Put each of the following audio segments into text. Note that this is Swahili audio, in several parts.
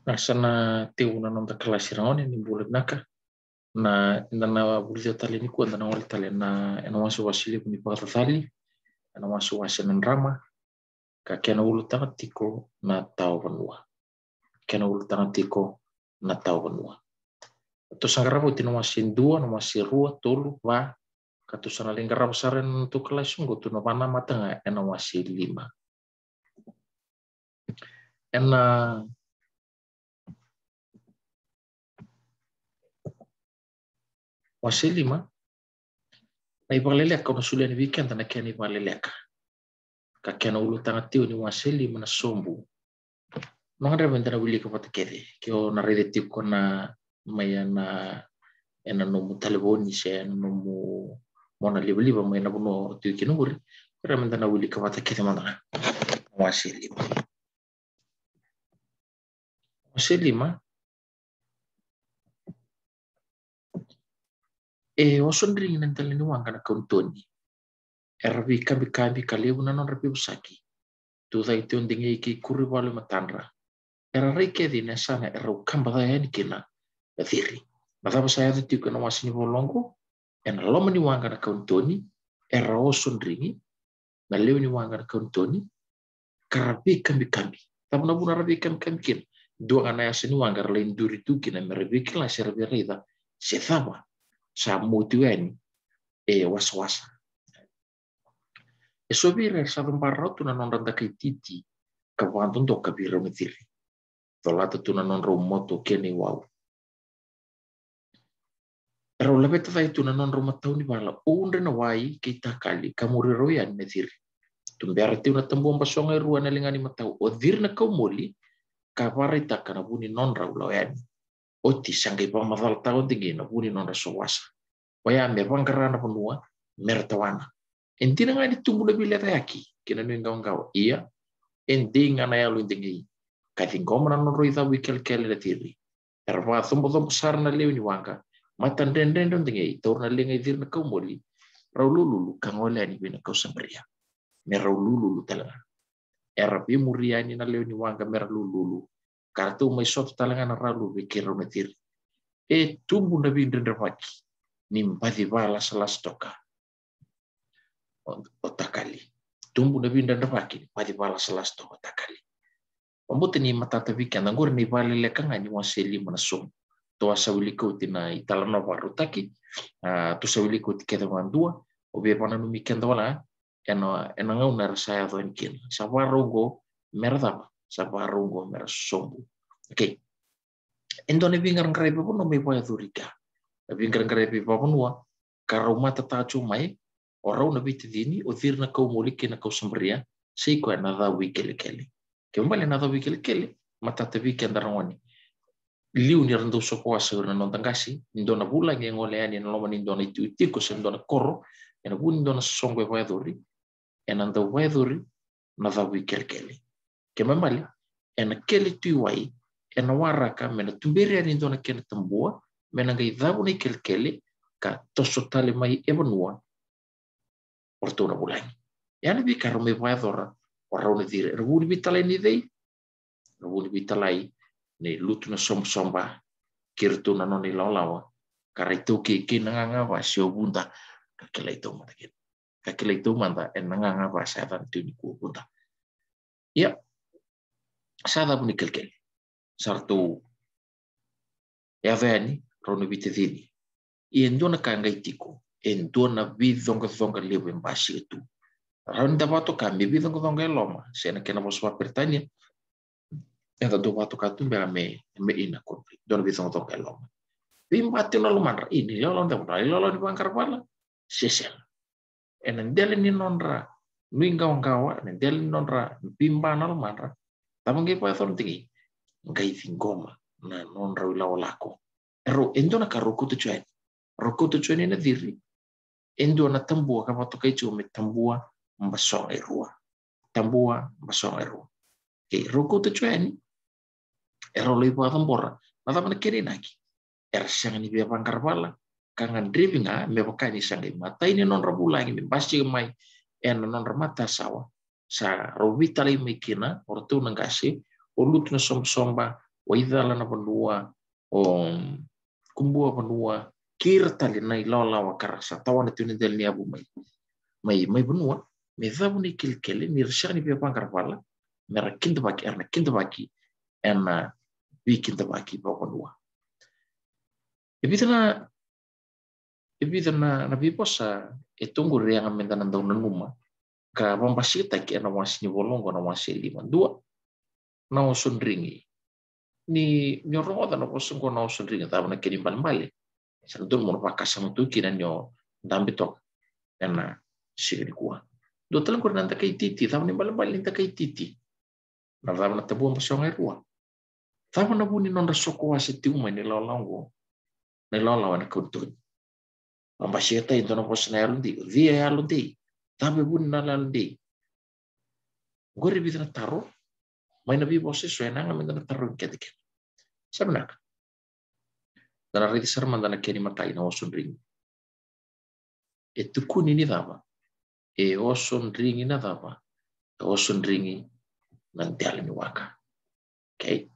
Nasana teuna nonta kelas raon ini bulan naka. Na indana bulita tali ni ku indana wali tali na ena wasu wasili kuni pakata tali ena wasu wasinan rama ka kena ulu tanga tiko na tau vanua. Kena ulu tanga tiko na tau vanua. To sangarabu tina wasin dua na wasin rua tolu va katu sana linggarabu saren tu kelas sungguh tu na mana matanga ena wasin lima. Ena wasin lima na ibalelek kono sulian weekend na kena ibalelek. Ka kena ulu tanga tiu ni wasin lima na sombu. Nongre bentana wili ka patakere kyo na rede tiko na maya na ena nomu taleboni se ena nomu mona liba maya na buno tiu kinuri kira bentana wili ka patakere mana wasin lima. Wasin lima wasun ring nantale ni wanga na kauntoni. Erabi kambi kalebu na non rabi usaki. Tu dai tiu ndinge iki kuri walu matandra. Era reike di nesana era ukamba da yani kina thiri. Mataba saya tu kana wasini volongo ena loma ni wanga na kauntoni era wasun ringi na leo ni wanga na kauntoni karabi kambi. Tabuna buna rabi kambi kin. Dua kana yasini wanga lain duri tu kina merabi kila serabi rida. Sethaba sa motiweni was-wasa. Sobire sa rumparautu na non randa kai titi kawanton to kabiro mitiri. Tolata tu na non rumoto keni wow. Pero lebeta vai tu na non rumatau ni bala unde na wai kita kali kamuri royan mitiri. Tumbera tu na tambong basonga ruan na lingani matau. O dir na kaumoli kavarita kana buni non raulayan. Oti sangai pamadal tau tinggi na buni non rasawasa. Waya me bangkarana penua mertawana. Enti na nga ditumbu na bileta yaki kina ngau iya enti nga na yalu tinggi. Kating koma na non roita wikel kele na tiri. Erva thombo sar na leo ni wanga. Matan den tinggi tor na lenga dir na kaumoli. Raululu kangole ani bina kau sambria. Me raululu talaga. Erapi muriani na leo ni wanga me raululu. Kartu mai sot talaga na raulu wikero na tiri. Tumbu na bindren waki. Nimpati bala salas toka. Otakali. Tumbu na bindren waki. Pati bala salas toka otakali. Pambuti ni matata weekend anggur ni bali lekang ani waseli manasum. To asawiliku tina italana warutaki. To sawiliku tiketa mandua. Obe pana no weekend wala. Ena ngau nar saya tonkin. Sabarungo merdaba. Sabarungo mersombu. Okay. Endone bingar ngrai pun no me boya turika. Bingar ngrai pun wa. Karuma tatacu mai. Orang na biti dini. Othir na kau moliki na kau sambria. Seiko na dha wikele. Kembali na dha wikele. Matata weekend arangwani. Liu ni rando sokoasa na nontangasi. Indona bula nge ngoleani na loma indona itu se indona koro. Ena bun indona songwe boya duri. Ena nda boya duri. Na dha wikele. Kembali. Ena kele tuiwai. Ena waraka mena tumberi ani indona kena tambua. Mena ngai dhabu ni kele. Ka toso tale mai ebanua. Ortona bulangi. Yani bi karume boya dora. Warau ni dire. Rabuni bitalai ni dei. Rabuni bitalai. Ni lutu na somba. Kirtu na noni laulawa. Karaitu ki nanganga sio bunda. Kakela itu mata kin. Kakela itu manta nanganga saya tu ni ku bunda. Ya. Sada buni kelkel. Sartu. Ya veni. Ronu bitedini. Iendona kangai tiko. Endona bidonga lewe mbasi itu. Ronda vato kambi bidonga loma. Sena kena boswa pertanya. Enta do vato katu me ina konflik. Dona bidonga loma. Bimbati na lumandra. Ini lolong di bangkar bala. Sesel. Enendele ni nonra. Nuingaw-gawa. Enendele ni nonra. Bimba na lumandra. Tamangi po yathon tingi. Ngai vingoma. Na nonra wilawalako. Ero endona ka rokutu chuen. Rokutu chuen ina diri. Endona tambua ka vato kai chume tambua mbasong erua. Tambua mbasong erua. Okay, rokutu chuen. Ero lipo atambora. Nata mana kiri naki. Ersang ni biya bangkar bala. kangan driving me bakani sangai mata ini non rabulangi me basi mai en non ramata sawa sa rovita le mikina ortu nangasi olut na somba wa idala na bandua o kumbua bandua kirta le nai lola wa karasa tawana tuni del ni abu mai benua me vabu ni kilkele ni rshani pe pangarvala me rakinda baki erna kinda baki en bikinda baki pa bandua Ibitana na biposa tunggu yang amenda nandau nanuma ka pampasita ki na wasi ni volongo na wasi lima dua na osundringi ni nyoroda na posungo na osundringi tava na kini balmbali sanadun mo pakasa mo tuki na nyo dambitok na sigri kuwa do talang ko nanta kay titi tava ni balmbali nanta kay titi na tava na tabuan pasong ay ruwa tava na buni non rasoko wasi tiuma ni lawlango na lawlawan na kuntun Ambasciata intono posna yalundi, via yalundi, tabe bun na yalundi. Gore bitna taro, mai na bibo se suena nga mendana taro kedik. Sabnak. Dana ridi sarman dana keni matai na osun ring. E tukuni ni dava. E osun ringi na dava. E osun ringi nang tiali ni waka. Okay.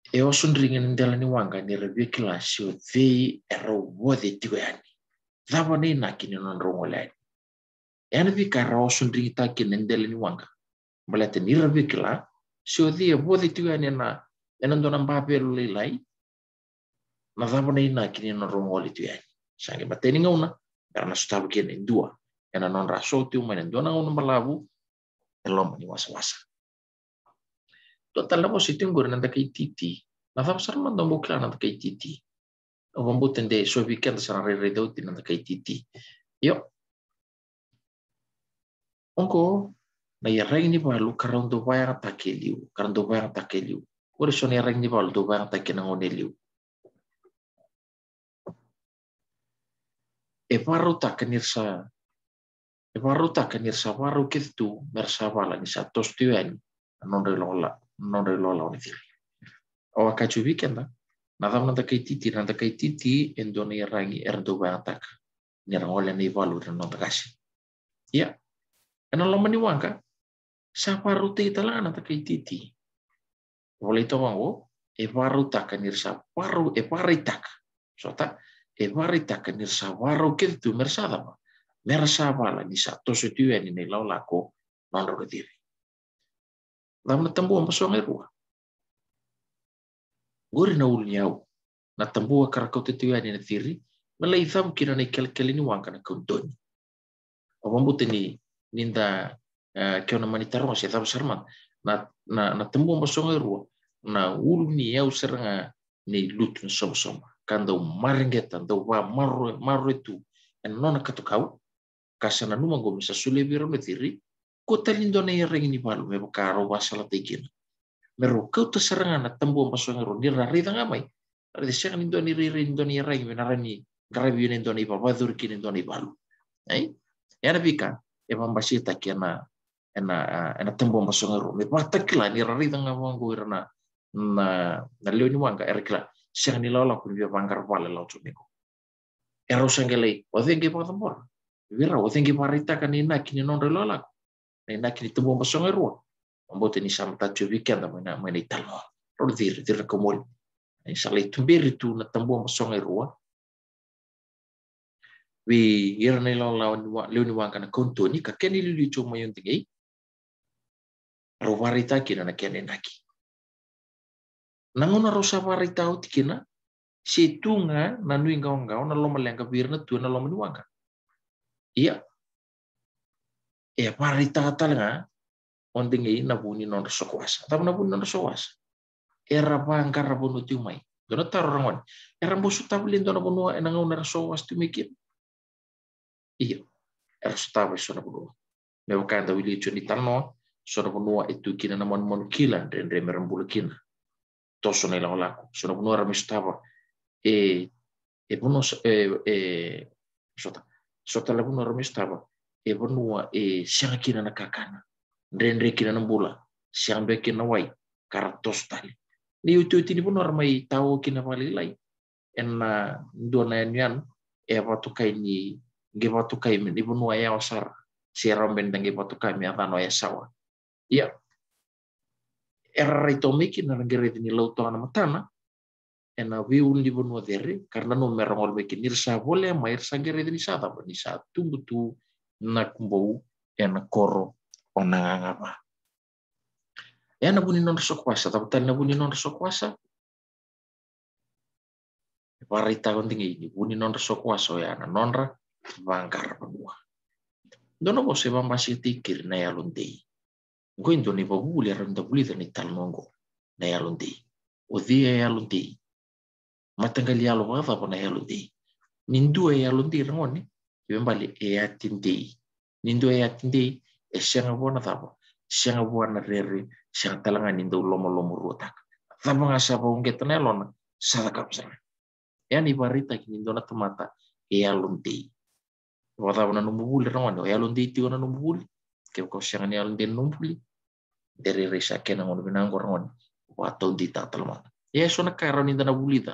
E osun ringi nang tiali ni waka ni review kilasi o vei ero wode tiwani. Dava ni nakini non rongolani. Yana vi kara osun ringi taki nang tiali ni waka. Balate ni review kila sio dia wode tiwani na enandona mbapelo lelai. Na dava ni nakini non rongoli tiwani. Sange bateni ngauna karena sudah begini dua yang non raso tu main dua ngauna malabu elom ni wasa-wasa. Total na positif gue nanti kayak titi. Na dava sarman dombo klan nanti kayak titi. Obambuten de so weekend sarang redo ti nanti kayak titi. Yo. Onko na yareng ni balu karang do bayang takeliu, karang do bayang takeliu. Ore so ni yareng ni balu do bayang takenang oneliu. E paru takenirsa paru kitu mersabala ni satu stuani non relola ni tiri. O akachu weekend na dava nanta kayak titi endone yarangi erdo bayang tak. Nirang oleh ni balu dan non takasi. Ya. Ena loma ni wangka, sa paru te itala nanta kayak titi. Boleh itu mau, e paru takenir sa paru e paritak. Sota e paritak kenir sa paru kitu mersada ba. Mersabala ni satu stuani ni laulako non ro diri. Lam na tambu ang pasong erua. Gori na ulnyau. Na tambu karakau tutuani na diri, malay tham kina na ikel ni wangka na kuntoni. O mambuti ni ninda kau na manitaro si tham sarman na tambu ang pasong erua na ulni yau seranga ni lut na som kanda maringetan do wa maru itu en nona katukau kasana numa go misa sulebiro me diri ko talindo na yereng ni balu me bakaro wasala tigin meru kau ta seranga na tambu ang pasong erua ni rarida ngamai rarida siya nindo ni riri nindo ni yereng menarani grabi nindo ni babadur kin nindo ni balu ai yana bika e mambasita kiana ena tambu ang pasong erua me patakila ni rarida ngamang go irana na leo ni wanga erkla siya ni lola kun biya bangkar wala lau tumiko ero sangelei odengi pa tambor vira odengi parita kanina kini non relola na kini tambu ang pasong erua ambote ni samta tu weekend na mai talo ro dir komol ai sale tumberi tu na tambu ang pasong erua wi ira ni lola leo ni wanga na konto ni ka keni lili chuma yung tingei ro warita kina na keni naki nangona rosa warita utikina si tunga na nui ngau na loma lenga birna tu na loma ni wanga iya e warita talanga ondingi na buni non sokwasa tapi na buni non sokwasa era bangkar rabunu tumai dono taro rangon era bosu tablin dono bunu enang una sowas tumikin iya era stabe sona bunu me wakanda wili choni talno sona bunu itu kina na mon kilan den remerambul kina toso na laku sona bunu era mistaba e bunu sota la bunu era mistaba bunu siang kina na kakana Rendre kina na bula, siang bekin na wai, karatos tali. Ni uti ni pun orang mai tahu kina palilai. Enna dona yan patukai ni ge patukai ni pun waya osar siaram bendang ge patukai mi atano ya sawa. Iya. Era itu mikin na gere ni lauto ana matana. Ena wiun di pun wadere karena no merongol mikin irsa boleh mair sa gere ni sata ni satu betu na kumbau ena koro ona ngapa. Ya na buni non sokwasa tapi na buni non sokwasa. Parita kontingi ini buni non sokwasa ya na nonra bangkar panua. Dono bose bambasi tikir na ya luntei. Ngo indo ni babuli aranda buli ni talmongo na ya luntei. Odia ya luntei. Matanggali ya lo apa na ya luntei. Nindu ya luntei rangoni. Yembali ya tindei. Nindu ya tindei sianga bona tabo. Sianga bona rere sianga talanga nindu lomo rutak. Tabo ngasa ba unget na lona sadakap sana. Yani barita kini dona tomata ya luntei. Wata wana numbuli rangoni ya luntei ti wana numbuli. Kau kau sianga ni ya luntei numbuli. Dari resa kena ngono binangor ngon wato di tatalma ya sona karo ni dana bulita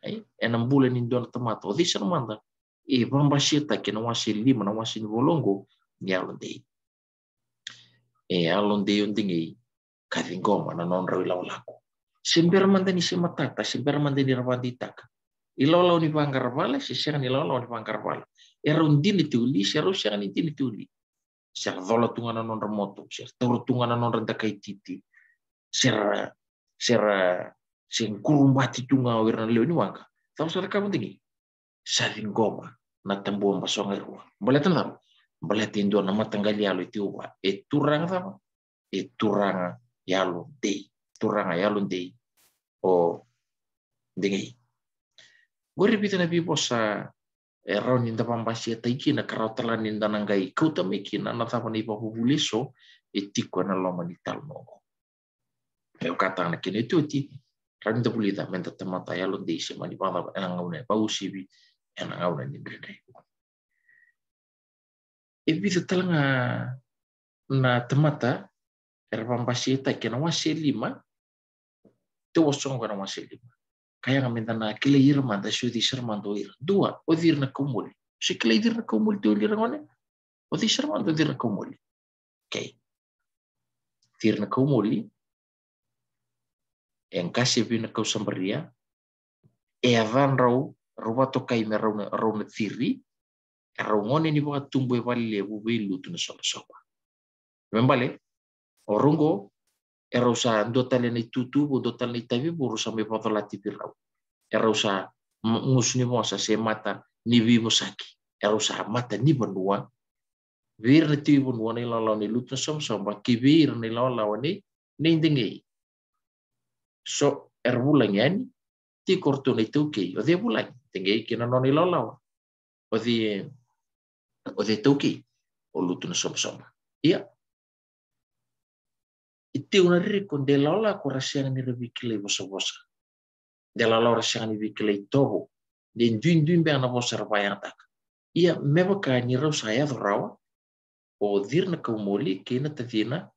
ai enam bulan ni don tomato di sermanda bambasita kena wasi lima na wasi volongo ya londe alonde yondingi kadingoma na non rawi lawlako simber manda ni simatata simber manda ni rawanditaka ilaw ni banggar bala si siang ni law ni banggar bala erundin ituli seru siang ni ituli ser dola tungana non remoto, ser toro tungana non renta kai titi, ser kurumbati tunga wirna leo ni wangka. Tahu saudara kamu tinggi, saling goma, na tambuan basong erua. Boleh tenang, boleh tindo nama tanggal yalu itu wa, turang sama, turang yalu dei, oh dengi. Gue repeat nabi bosa. Raun inda pambasi taiki na karautalan inda nangai kauta meki na nata pani papubuliso etiko na loma di talmo. Eu kata na kini itu ti raun inda bulita menta temata ya londe isi mani bala enang ngaune pausibi enang ngaune ni brene. Bisa talanga na temata era pambasi taiki na wasi lima tu wasong kana wasi lima. Kaya kami tanda kila irma da syuti sermanto ir. Dua, odir na kumuli. Si kila idir na kumuli tu ilir ngone. Odir sermanto dir na kumuli. Okay. Dir na kumuli. Yang kasih bin na kau sambaria. Evan rau rubato kai me rau na tiri. Rau ngone ni buat tumbuh bali lebu bilu tu na sopa. Membale. Orungo erosa dotale ni tutu bo dotale ni tabi bo rusa me potolati pirau. Erosa ngusni mosa se mata ni vivo saki. Erosa mata ni benua. Vir ni ti benua ni lalau ni lutna som kibir ni lalau ni ndingi. So erbulang yani ti korto ni tuki. Ode bulang tinggi kina no ni lalau. Ode tuki o lutna som. Iya. Itu una riko de laula ko rasiang ni rebikile bosa. De laula rasiang ni bikile toho. De duin be ana bosa bayang tak. Ia meba ka ni rau saya rawa o dir na kaumoli kena tadina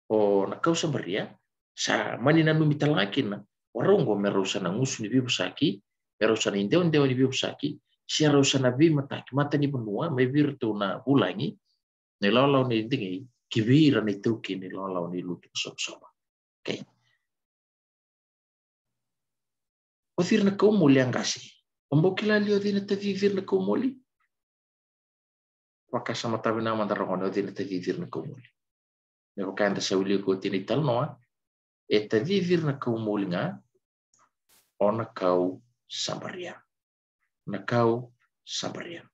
o na kausa maria sa manina numita lakina warongo merusa na ngusu ni bibusaki merusa ni ndeo ni bibusaki si rausa na bi mata ni benua me virtu na bulangi ni laula ni dingi kibira ni tuki ni lalau ni lutu sopa. Okay. Othir na kaumoli ang kasi. Pambokila liyo din na tavivir na kaumoli. Wakasama tabi na mandarahon o din na tavivir na kaumoli. Napakanda sa uli ko tinital noa. E tavivir na kaumoli nga o nakau sambaria. Nakau sambaria.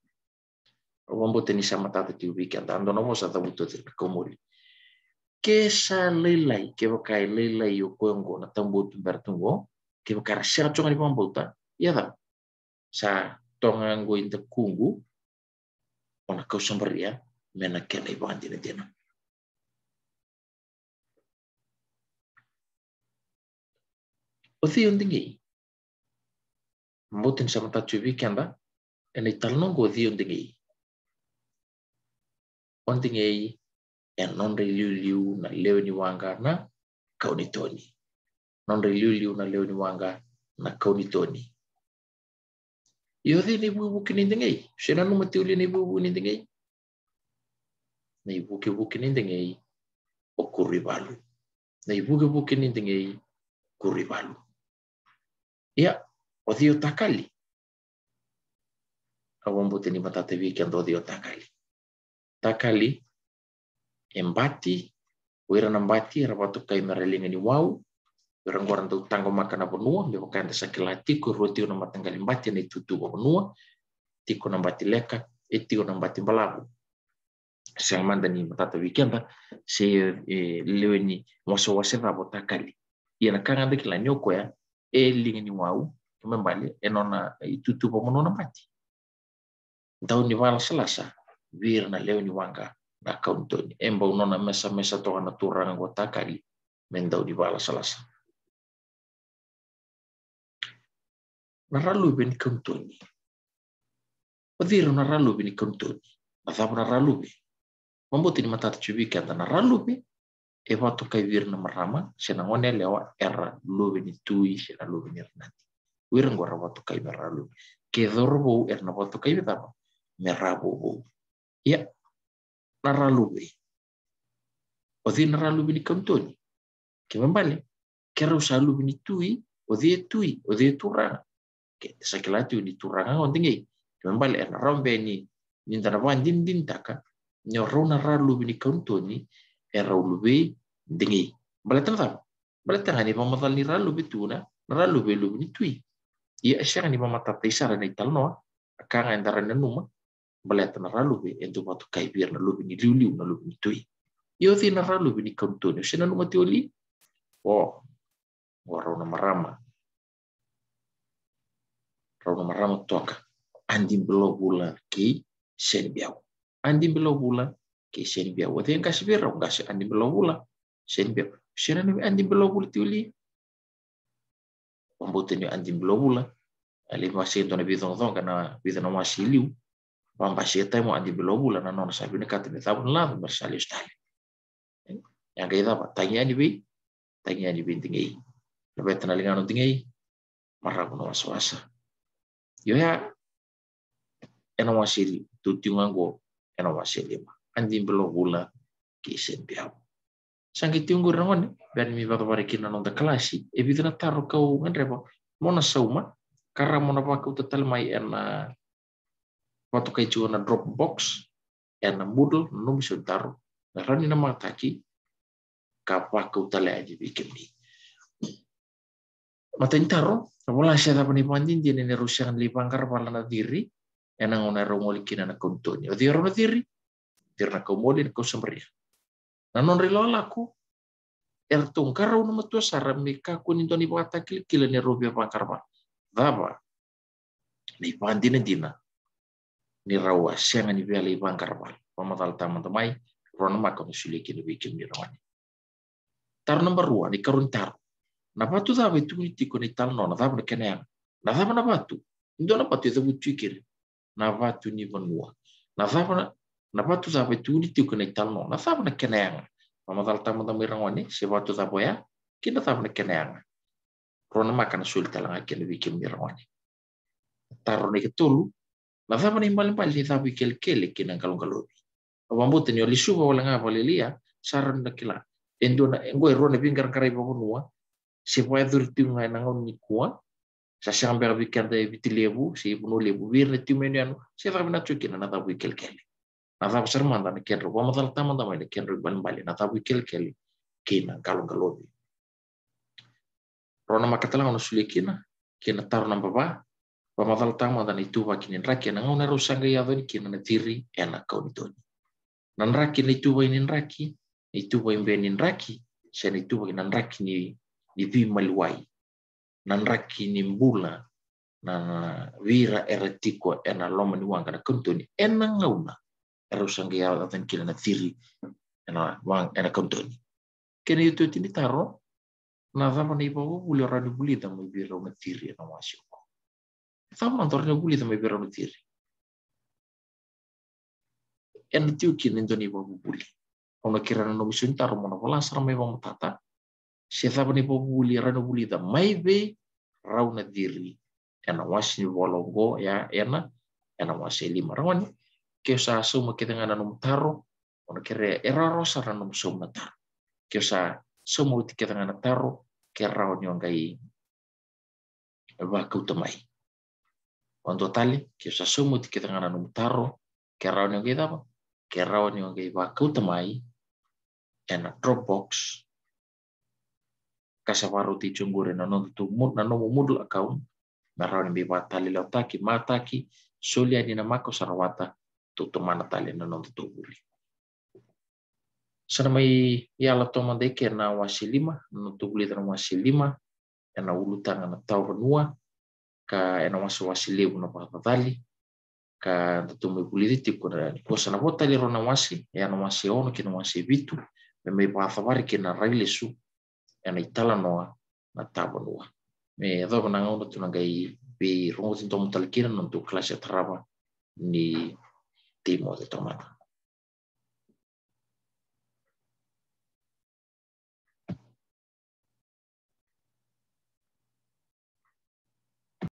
Wambote ni sama tata ti weekend ando no sa tabuto ti komori ke sa lelai ke bakai lelai yo kongo na tambo tumbertungo ke bakar sia chonga ni pambota ya da sa tongango inda kungu ona kau sambaria mena kena ibandi na dena othi undingi mboten sama tata weekend ene talnongo othi undingi onting ay non liu na leo ni wanga na kau ni toni non reliu na leo ni wanga na kauni toni yo ni bubu kinindengei sena no matiuli ni bubu nindengei na ibuke nindengei okuribalu na ibuke nindengei kuribalu ya odio takali awambote ni matata wiki ando odio takali embati wira nambati rabato kai meralinga ni wau orang orang tu tanggo makan apa nua, dia makan sakilati ku roti una matanggal imbati na tutu apa nua, tiko nambati leka, etiko nambati balabu. Selmanda ni matata weekend se leweni wasa rabo takali. Ia nakanga de kila nyoko ya linga ni wau, kembali enona tutu apa nua nambati. Tahun ni wala selasa, wir na leweni wanga na kauntoni. Emba unona mesa toa na turanga go takali, mendau di wala selasa. Naralube ni kauntoni. Odiro naralube ni kauntoni. Nathapo naralube. Mambote ni matata chubiki anda naralube. Ewa tokai vir na marama. Sena ngone lewa era lube ni tui. Sena lube ni renati. Wira ngora watu kai meralube. Kedorbo erna watu kai betapa. Merabo. Ya. Naralube. Odiro naralube ni kauntoni. Kemambale. Kera usalube ni tui. Odie turang. Sakilati di turanga ontingi kembali era rombe ni nindana wan din taka nyorona ralu ni kauntoni era ulube dingi balatan ni pamatal ni ralu betuna ralu belu ni tui ia syang ni pamata isara ni talno akanga endara numa balatan ralu be ento batu kai bir na lubi ni liu na lubi ni tui io ti na ralu ni kauntoni sina numa tioli warona marama Rona marama toka andi belobula ke senbiau. Andi belobula ke senbiau. Wate yang kasih bera ngasih andi belobula senbiau. Sena ni andi belobula tiuli. Pembuatan ni andi belobula. Ali masih itu nabi tong karena bisa nama siliu. Pampasi itu mau andi belobula na nona sabi ni kata ni tahu lah bersali stali. Yang kita apa? Tanya ni tinggi. Lebih tenalingan tinggi. Marah pun was-wasa. Yo ya ena wasili tutiungango ena wasili andi belobula kisen biau sangi tiungu rangon ben mi baba barikina nonda klasi e bidana taro kau ngrebo mona sauma karra mona paku total mai ena watu kai na Dropbox ena Moodle no bisa taro rani na mataki kapaku tale aja bikin ni maten taro wala siya dapat nipandin din ni Rusian lipangkar pala na diri enang ona romolikin na kauntoni o diro na diri na kaumoli na kausamria nanon rilola ko ertung karaw na matua sarami ka kunin to ni bata kila ni robia pangkar pa daba ni pandin dina ni rawa siya nga ni biya lipangkar pa pamatal taman tamay rona makon sulikin bikin ni rawani tar number 1 ni karun taro na batu dava itu tiko ni tal no na dava kene na dava na batu ndo na batu itu tikir na batu ni vanua na batu dava itu tiko ni tal no na dava na kene mama tal tamu tamu rangwani se batu dava ya kina dava na kene rona makan sul talanga kene bikin ni rangwani taro ni ketulu na dava ni malim pali dava kel kina kalong abambote ni oli suba wala nga valelia saran na kila endo na ngoi rona bingar karai babunua se vai durti ngai nangon ni kuat sa samber weekend e vitilebu se buno lebu wir ne timenian se va na chukin na ta wikel kele na ta sermanda ne kenro wa madal tamanda mai kenro bali na ta wikel kele kina kalong rona makatala ono sulikina kina tar na baba wa madal tamanda ni tu wa kinin raki na ngona rusanga ya ven kina na tiri ena kaunitoni nan raki ni tu wa inin raki itu wa imbenin raki se ni tu wa nan raki ni di maluai nan raki ni mbula na vira eretiko ena loma ni wanga na kauntoni ena ngauna erusanga ya atan kila na tiri ena wang ena kauntoni kene itu tini taro na zama ni bawo buli rani buli da mai vira na tiri na wasioko zama antornya buli da mai vira na tiri ena tiu kini ndoni bawo buli ono kirana no bisun taro mona wala sarame bawo tata se thavani populi rano buli da maive rauna diri ena wasi volongo ya ena wasi lima rawani ke sa suma kita ngana nom taro ona kere era rosa rano suma taro ke sa suma uti kita ngana taro ke rauni ngai va kautamai on totali ke sa suma uti kita ngana nom taro ke rauni ngai dava ke rauni ngai va kautamai ena Dropbox kasavaru ti chungure na non tu mud na no mudul account na rauni bi batali lautaki mataki solia ni na mako sarawata tu mana tali na non tu buli sana mai yala to mande ke na wasi 5 no tu buli na wasi 5 na ulutanga na tau vanua ka ena wasi lebu na patali ka tu me buli ti ko sana vota le rona wasi ya na wasi ono ki na wasi vitu me ba favari ke na railesu ena itala noa na tabanua me do na ngono tu ngai be rongo tin tom talkina no tu klase trava ni timo de tomata